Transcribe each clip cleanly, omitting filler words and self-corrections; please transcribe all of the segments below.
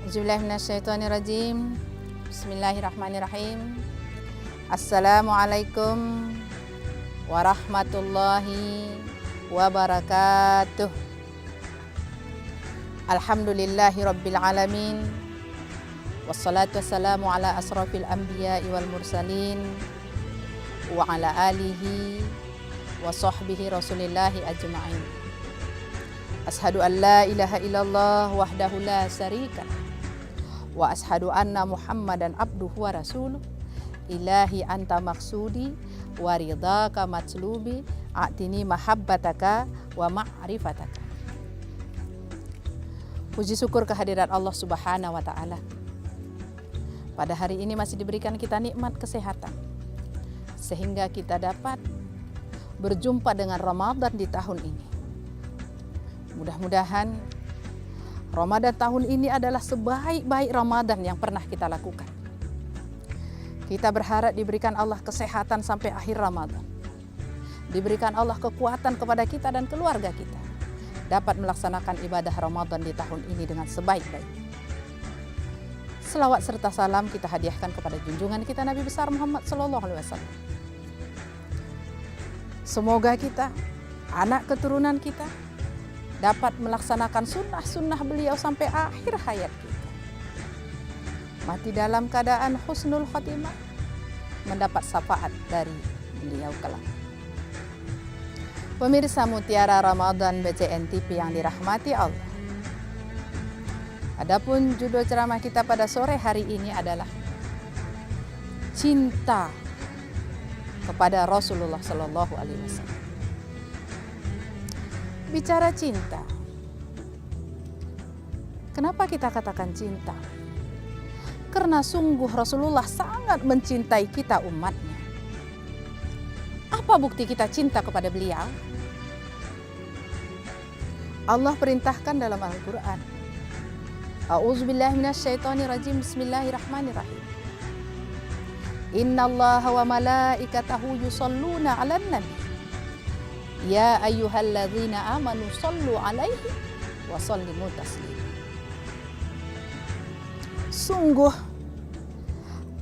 Auzubillahiminasyaitonirrajim. Bismillahirrahmanirrahim. Assalamualaikum warahmatullahi wabarakatuh. Alhamdulillahi rabbil alamin. Wassalatu wassalamu ala asrafil anbiya'i wal mursalin wa ala alihi wa sahbihi rasulillahi ajma'in. Ashhadu an la ilaha illallah wahdahu la syarika wa ashhadu anna Muhammadan abduhu wa rasuluh. Ilahi anta maksudi wa ridhaka matslubi a'tini mahabbataka wa ma'rifataka. Puji syukur kehadirat Allah Subhanahu wa taala. Pada hari ini masih diberikan kita nikmat kesehatan sehingga kita dapat berjumpa dengan Ramadan di tahun ini. Mudah-mudahan Ramadan tahun ini adalah sebaik-baik Ramadan yang pernah kita lakukan. Kita berharap diberikan Allah kesehatan sampai akhir Ramadan. Diberikan Allah kekuatan kepada kita dan keluarga kita dapat melaksanakan ibadah Ramadan di tahun ini dengan sebaik-baiknya. Selawat serta salam kita hadiahkan kepada junjungan kita Nabi besar Muhammad SAW. Semoga kita, anak keturunan kita, dapat melaksanakan sunnah-sunnah beliau sampai akhir hayat kita. Mati dalam keadaan husnul khotimah, mendapat syafaat dari beliau kelak. Pemirsa Mutiara Ramadan BCN TV yang dirahmati Allah. Adapun judul ceramah kita pada sore hari ini adalah cinta kepada Rasulullah Sallallahu Alaihi Wasallam. Bicara cinta, kenapa kita katakan cinta? Karena sungguh Rasulullah sangat mencintai kita umatnya. Apa bukti kita cinta kepada beliau? Allah perintahkan dalam Al-Quran. A'udzubillahiminasyaitonirrajim. Bismillahirrahmanirrahim. Innallaha wa malaikatahu yusholluna 'alan nabi. Ya ayyuhalladzina amanu shollu 'alaihi wa sallimu taslima. Sungguh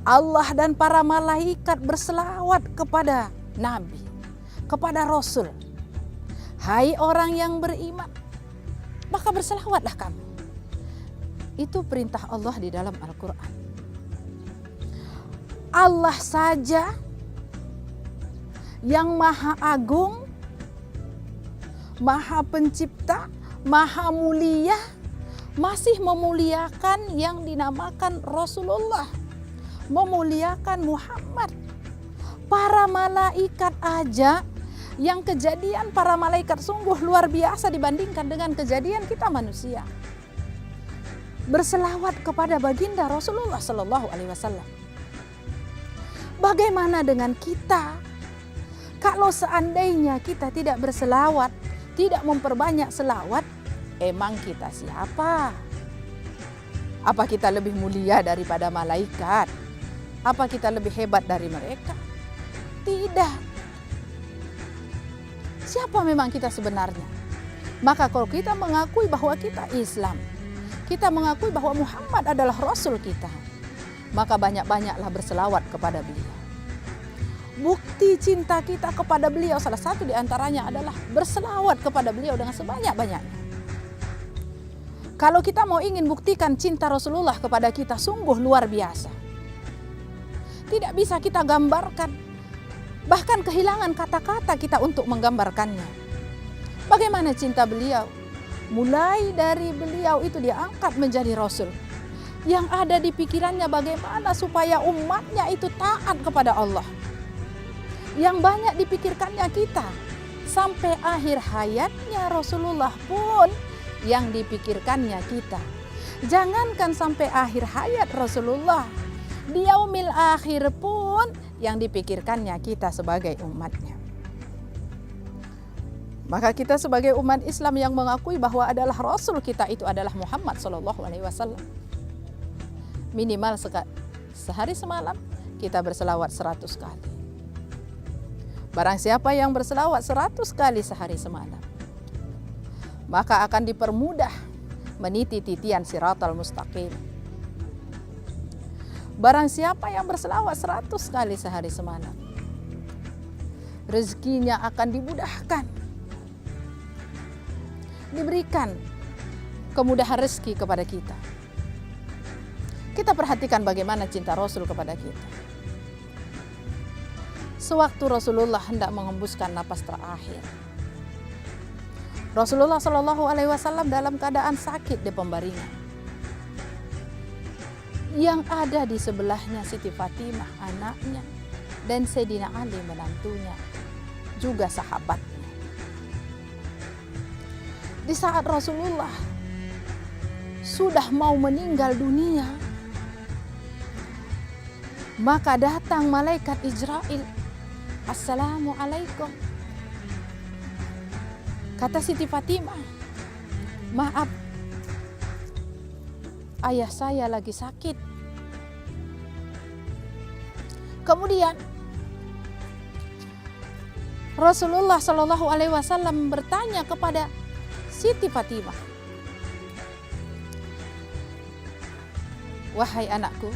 Allah dan para malaikat berselawat kepada Nabi, kepada Rasul. Hai orang yang beriman, maka berselawatlah kamu. Itu perintah Allah di dalam Al-Quran. Allah saja yang maha agung, maha pencipta, maha mulia, masih memuliakan yang dinamakan Rasulullah, memuliakan Muhammad. Para malaikat aja, yang kejadian para malaikat sungguh luar biasa dibandingkan dengan kejadian kita manusia. Berselawat kepada baginda Rasulullah Sallallahu Alaihi Wasallam. Bagaimana dengan kita? Kalau seandainya kita tidak berselawat, tidak memperbanyak selawat, emang kita siapa? Apa kita lebih mulia daripada malaikat? Apa kita lebih hebat dari mereka? Tidak. Siapa memang kita sebenarnya? Maka kalau kita mengakui bahwa kita Islam, kita mengakui bahwa Muhammad adalah Rasul kita, maka banyak-banyaklah berselawat kepada beliau. Bukti cinta kita kepada beliau salah satu diantaranya adalah berselawat kepada beliau dengan sebanyak-banyaknya. Kalau kita mau ingin buktikan cinta Rasulullah kepada kita sungguh luar biasa. Tidak bisa kita gambarkan, bahkan kehilangan kata-kata kita untuk menggambarkannya. Bagaimana cinta beliau? Mulai dari beliau itu diangkat menjadi Rasul. Yang ada di pikirannya bagaimana supaya umatnya itu taat kepada Allah. Yang banyak dipikirkannya kita. Sampai akhir hayatnya Rasulullah pun yang dipikirkannya kita. Jangankan sampai akhir hayat Rasulullah, di yaumil akhir pun yang dipikirkannya kita sebagai umatnya. Maka kita sebagai umat Islam yang mengakui bahwa adalah Rasul kita itu adalah Muhammad SAW. Minimal sehari semalam kita berselawat 100 kali. Barang siapa yang berselawat 100 kali sehari semalam, maka akan dipermudah meniti titian siratal mustaqim, Barang siapa yang berselawat 100 kali sehari semalam, rezekinya akan dimudahkan. Diberikan kemudahan rezeki kepada kita. Kita perhatikan bagaimana cinta Rasul kepada kita. Sewaktu Rasulullah hendak mengembuskan napas terakhir, Rasulullah Shallallahu Alaihi Wasallam dalam keadaan sakit di pembaringan. Yang ada di sebelahnya Siti Fatimah anaknya dan Sayyidina Ali menantunya, juga sahabatnya. Di saat Rasulullah sudah mau meninggal dunia, maka datang malaikat Israel. Assalamualaikum. Kata Siti Fatimah, maaf, ayah saya lagi sakit. Kemudian Rasulullah Shallallahu Alaihi Wasallam bertanya kepada Siti Fatimah, wahai anakku,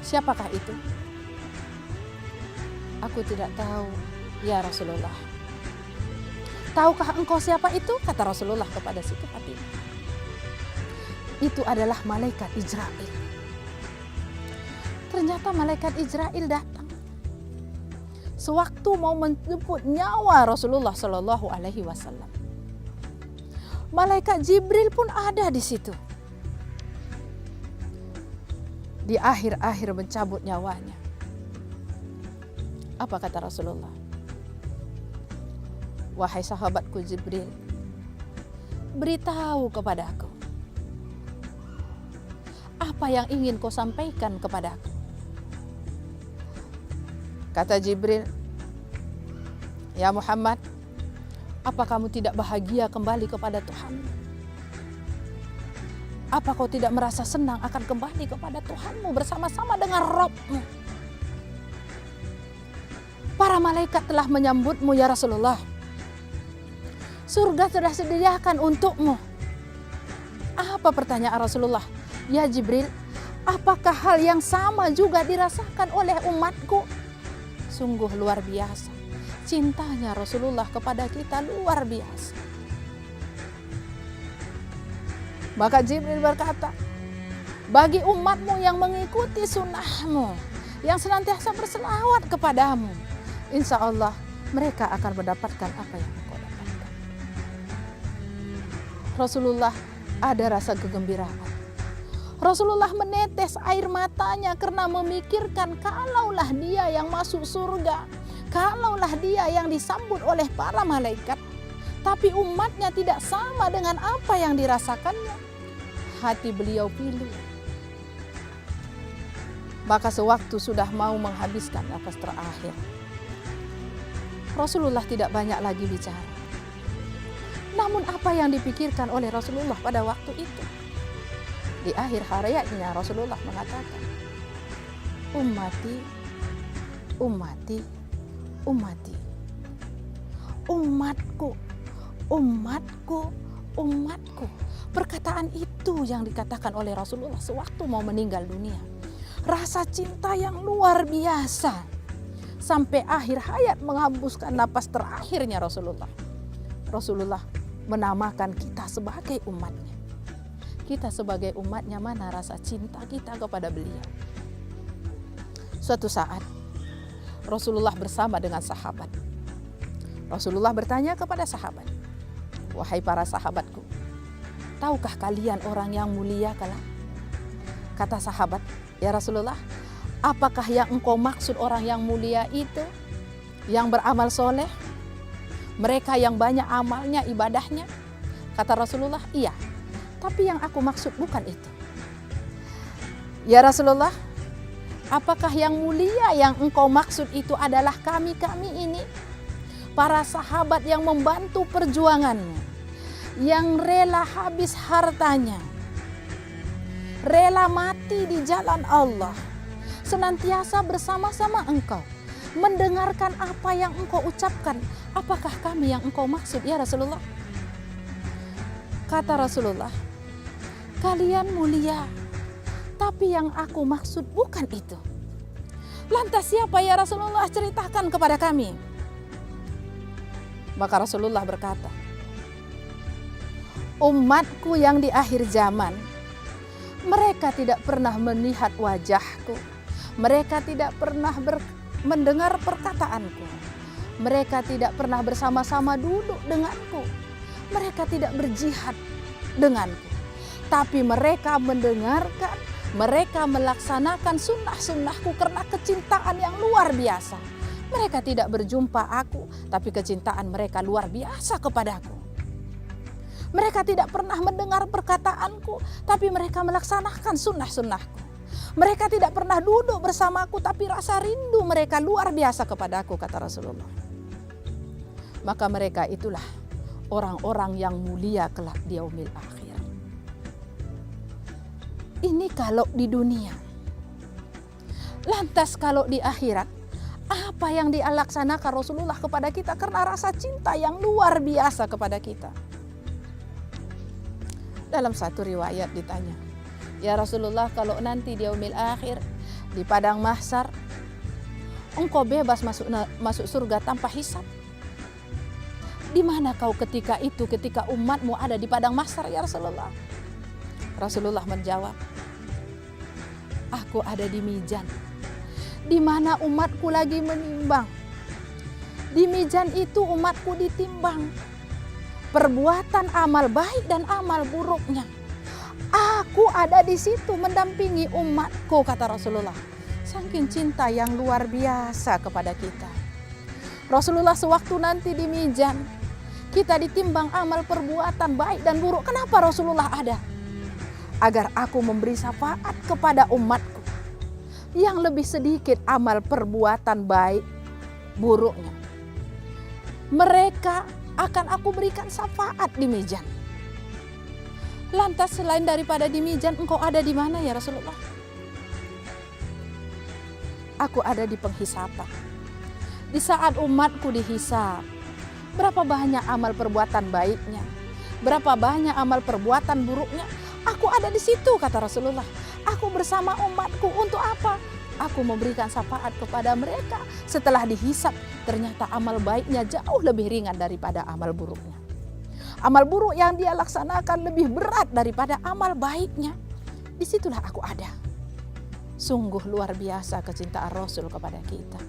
siapakah itu? Aku tidak tahu, ya Rasulullah. Tahukah engkau siapa itu? Kata Rasulullah kepada Siti Fatimah. Itu adalah malaikat Israel. Ternyata malaikat Israel datang sewaktu mau menjemput nyawa Rasulullah Shallallahu Alaihi Wasallam. Malaikat Jibril pun ada di situ. Di akhir-akhir mencabut nyawanya. Apa kata Rasulullah? Wahai sahabatku Jibril, beritahu kepadaku apa yang ingin kau sampaikan kepadaku. Kata Jibril, ya Muhammad, apa kamu tidak bahagia kembali kepada Tuhanmu? Apa kau tidak merasa senang akan kembali kepada Tuhanmu bersama-sama dengan Rabb-Mu? Para malaikat telah menyambutmu ya Rasulullah. Surga sudah disediakan untukmu. Apa pertanyaan Rasulullah? Ya Jibril, apakah hal yang sama juga dirasakan oleh umatku? Sungguh luar biasa. Cintanya Rasulullah kepada kita luar biasa. Maka Jibril berkata, bagi umatmu yang mengikuti sunnahmu, yang senantiasa berselawat kepadamu, insya Allah mereka akan mendapatkan apa yang engkau dapatkan. Rasulullah ada rasa kegembiraan. Rasulullah menetes air matanya karena memikirkan kalaulah dia yang masuk surga, kalaulah dia yang disambut oleh para malaikat, tapi umatnya tidak sama dengan apa yang dirasakannya. Hati beliau pilu. Maka sewaktu sudah mau menghabiskan nafas terakhir, Rasulullah tidak banyak lagi bicara. Namun apa yang dipikirkan oleh Rasulullah pada waktu itu? Di akhir hayatnya Rasulullah mengatakan, ummati, ummati, ummati. Umatku, umatku, umatku. Perkataan itu yang dikatakan oleh Rasulullah sewaktu mau meninggal dunia. Rasa cinta yang luar biasa. Sampai akhir hayat menghembuskan napas terakhirnya Rasulullah. Rasulullah menamakan kita sebagai umatnya. Kita sebagai umatnya, mana rasa cinta kita kepada beliau. Suatu saat Rasulullah bersama dengan sahabat. Rasulullah bertanya kepada sahabat, wahai para sahabatku, tahukah kalian orang yang mulia kelak? Kata sahabat, ya Rasulullah, apakah yang engkau maksud orang yang mulia itu? Yang beramal soleh? Mereka yang banyak amalnya, ibadahnya? Kata Rasulullah, iya. Tapi yang aku maksud bukan itu. Ya Rasulullah, apakah yang mulia yang engkau maksud itu adalah kami-kami ini? Para sahabat yang membantu perjuanganmu, yang rela habis hartanya, rela mati di jalan Allah, senantiasa bersama-sama engkau, mendengarkan apa yang engkau ucapkan. Apakah kami yang engkau maksud ya Rasulullah? Kata Rasulullah, kalian mulia Tapi yang aku maksud bukan itu. Lantas siapa ya Rasulullah, ceritakan kepada kami. Maka Rasulullah berkata, umatku yang di akhir zaman, mereka tidak pernah melihat wajahku. Mereka tidak pernah mendengar perkataanku. Mereka tidak pernah bersama-sama duduk denganku. Mereka tidak berjihad denganku. Tapi mereka mendengarkan, mereka melaksanakan sunnah-sunnahku karena kecintaan yang luar biasa. Mereka tidak berjumpa aku, tapi kecintaan mereka luar biasa kepadaku. Mereka tidak pernah mendengar perkataanku, tapi mereka melaksanakan sunnah-sunnahku. Mereka tidak pernah duduk bersamaku, tapi rasa rindu mereka luar biasa kepadaku, kata Rasulullah. Maka mereka itulah orang-orang yang mulia kelak di yaumil akhir. Ini kalau di dunia. Lantas kalau di akhirat, apa yang dilaksanakan Rasulullah kepada kita karena rasa cinta yang luar biasa kepada kita? Dalam satu riwayat ditanya, ya Rasulullah, kalau nanti di yaumil akhir, di padang mahsyar, engkau bebas masuk surga tanpa hisab. Di mana kau ketika itu, ketika umatmu ada di padang mahsyar ya Rasulullah? Rasulullah menjawab, aku ada di mizan, di mana umatku lagi menimbang. Di mizan itu umatku ditimbang perbuatan amal baik dan amal buruknya. Aku ada di situ mendampingi umatku, kata Rasulullah. Saking cinta yang luar biasa kepada kita. Rasulullah sewaktu nanti di mizan, kita ditimbang amal perbuatan baik dan buruk. Kenapa Rasulullah ada? Agar aku memberi syafaat kepada umatku yang lebih sedikit amal perbuatan baik buruknya. Mereka akan aku berikan syafaat di mizan. Lantas selain daripada di mizan, engkau ada di mana ya Rasulullah? Aku ada di penghisapan. Di saat umatku dihisab, berapa banyak amal perbuatan baiknya, berapa banyak amal perbuatan buruknya. Aku ada di situ, kata Rasulullah. Aku bersama umatku untuk apa? Aku memberikan syafaat kepada mereka. Setelah dihisab, ternyata amal baiknya jauh lebih ringan daripada amal buruknya. Amal buruk yang dia laksanakan lebih berat daripada amal baiknya. Disitulah aku ada. Sungguh luar biasa kecintaan Rasul kepada kita.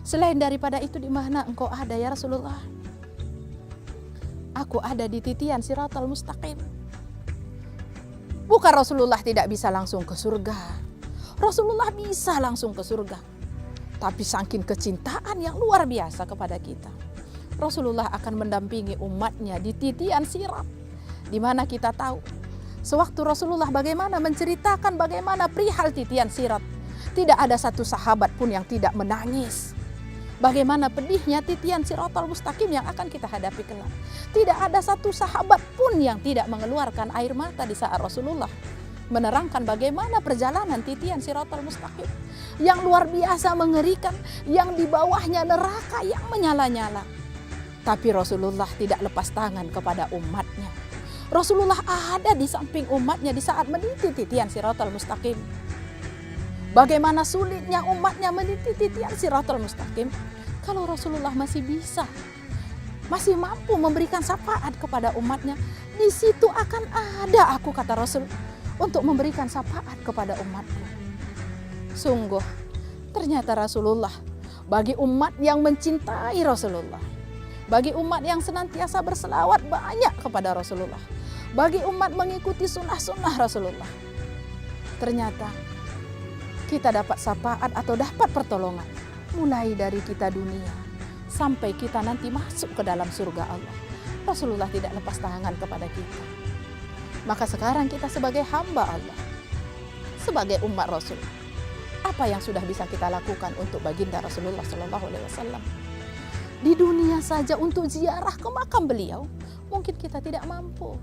Selain daripada itu, di mana engkau ada ya Rasulullah? Aku ada di titian Siratal Mustaqim. Bukan Rasulullah tidak bisa langsung ke surga. Rasulullah bisa langsung ke surga. Tapi saking kecintaan yang luar biasa kepada kita, Rasulullah akan mendampingi umatnya di titian sirat. Di mana kita tahu, sewaktu Rasulullah bagaimana menceritakan bagaimana perihal titian sirat, tidak ada satu sahabat pun yang tidak menangis. Bagaimana pedihnya titian Siratal Mustaqim yang akan kita hadapi kelak. Tidak ada satu sahabat pun yang tidak mengeluarkan air mata di saat Rasulullah menerangkan bagaimana perjalanan titian Siratal Mustaqim yang luar biasa mengerikan, yang di bawahnya neraka yang menyala-nyala. Tapi Rasulullah tidak lepas tangan kepada umatnya. Rasulullah ada di samping umatnya di saat meniti titian Siratal Mustaqim. Bagaimana sulitnya umatnya meniti titian Siratal Mustaqim, kalau Rasulullah masih bisa, masih mampu memberikan syafaat kepada umatnya, di situ akan ada aku, kata Rasul, untuk memberikan syafaat kepada umatku. Sungguh, ternyata Rasulullah, bagi umat yang mencintai Rasulullah, bagi umat yang senantiasa berselawat banyak kepada Rasulullah, bagi umat mengikuti sunnah-sunnah Rasulullah, ternyata kita dapat syafaat atau dapat pertolongan mulai dari kita dunia sampai kita nanti masuk ke dalam surga Allah. Rasulullah tidak lepas tangan kepada kita. Maka sekarang kita sebagai hamba Allah, sebagai umat Rasul, apa yang sudah bisa kita lakukan untuk baginda Rasulullah SAW? Di dunia saja untuk ziarah ke makam beliau, mungkin kita tidak mampu.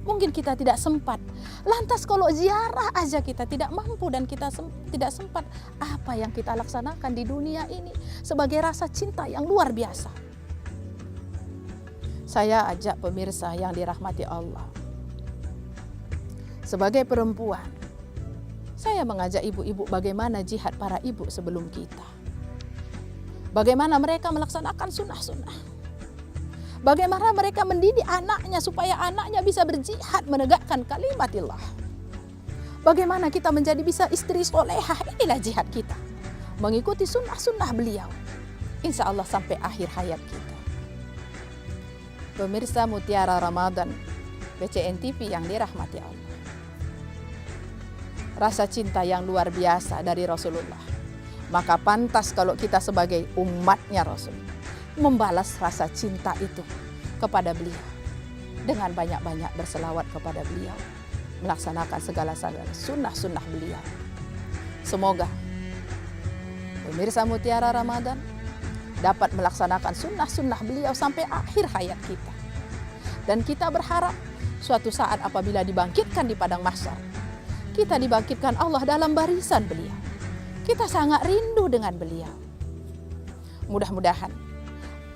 Mungkin kita tidak sempat. Lantas kalau ziarah aja kita tidak mampu dan kita tidak sempat, apa yang kita laksanakan di dunia ini sebagai rasa cinta yang luar biasa? Saya ajak pemirsa yang dirahmati Allah, sebagai perempuan, Saya mengajak ibu-ibu bagaimana jihad para ibu sebelum kita. Bagaimana mereka melaksanakan sunnah-sunnah. Bagaimana mereka mendidik anaknya supaya anaknya bisa berjihad menegakkan kalimatillah. Bagaimana kita menjadi bisa istri solehah, inilah jihad kita. Mengikuti sunnah-sunnah beliau. Insya Allah sampai akhir hayat kita. Pemirsa Mutiara Ramadan, BCN TV yang dirahmati Allah. Rasa cinta yang luar biasa dari Rasulullah. Maka pantas kalau kita sebagai umatnya Rasul membalas rasa cinta itu kepada beliau. Dengan banyak-banyak berselawat kepada beliau. Melaksanakan segala sunnah-sunnah beliau. Semoga pemirsa Mutiara Ramadan dapat melaksanakan sunnah-sunnah beliau sampai akhir hayat kita. Dan kita berharap suatu saat apabila dibangkitkan di padang mahsyar, kita dibangkitkan Allah dalam barisan beliau. Kita sangat rindu dengan beliau. Mudah-mudahan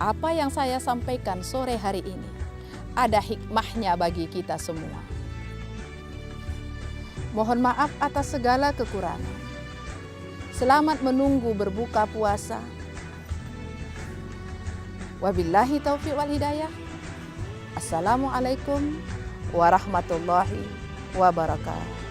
apa yang saya sampaikan sore hari ini ada hikmahnya bagi kita semua. Mohon maaf atas segala kekurangan. Selamat menunggu berbuka puasa. Wabillahi taufiq wal hidayah. Assalamualaikum warahmatullahi wabarakatuh.